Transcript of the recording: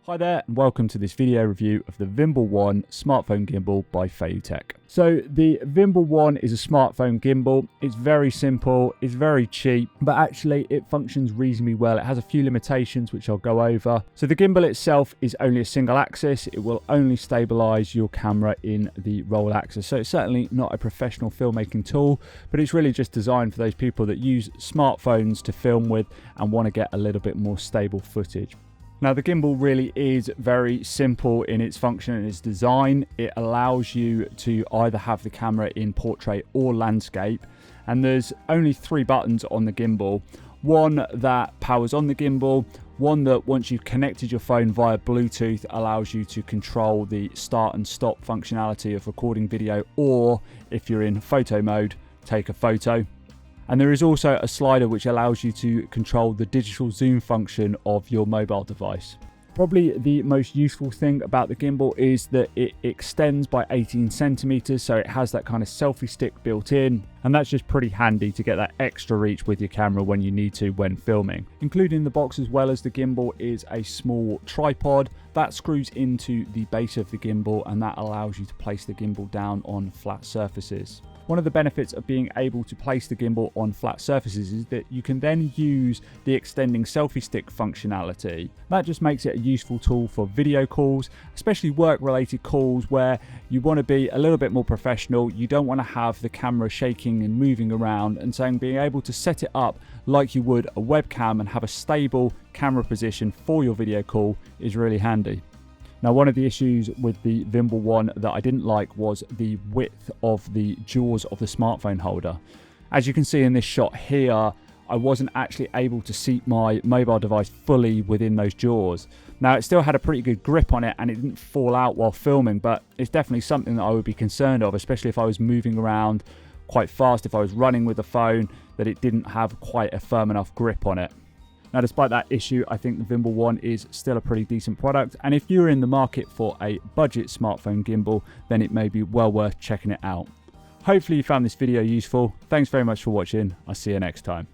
Hi there and welcome to this video review of the Vimble One smartphone gimbal by FeiyuTech. So the Vimble One is a smartphone gimbal. It's very simple, it's very cheap, but actually it functions reasonably well. It has a few limitations which I'll go over. So the gimbal itself is only a single axis. It will only stabilize your camera in the roll axis. So it's certainly not a professional filmmaking tool, but it's really just designed for those people that use smartphones to film with and want to get a little bit more stable footage. Now the gimbal really is very simple in its function and its design. It allows you to either have the camera in portrait or landscape, and there's only 3 buttons on the gimbal. One that powers on the gimbal, one that once you've connected your phone via Bluetooth allows you to control the start and stop functionality of recording video, or if you're in photo mode, take a photo. And there is also a slider which allows you to control the digital zoom function of your mobile device. Probably the most useful thing about the gimbal is that it extends by 18 centimeters, so it has that kind of selfie stick built in, and that's just pretty handy to get that extra reach with your camera when you need to when filming. Included in the box as well as the gimbal is a small tripod that screws into the base of the gimbal, and that allows you to place the gimbal down on flat surfaces. One of the benefits of being able to place the gimbal on flat surfaces is that you can then use the extending selfie stick functionality. That just makes it a useful tool for video calls, especially work-related calls where you want to be a little bit more professional. You don't want to have the camera shaking and moving around, and so being able to set it up like you would a webcam and have a stable camera position for your video call is really handy. Now, one of the issues with the Vimble One that I didn't like was the width of the jaws of the smartphone holder. As you can see in this shot here, I wasn't actually able to seat my mobile device fully within those jaws. Now, it still had a pretty good grip on it and it didn't fall out while filming, but it's definitely something that I would be concerned of, especially if I was moving around quite fast, if I was running with the phone, that it didn't have quite a firm enough grip on it. Now, despite that issue, I think the Vimble One is still a pretty decent product, and if you're in the market for a budget smartphone gimbal, then it may be well worth checking it out. Hopefully you found this video useful. Thanks very much for watching. I'll see you next time.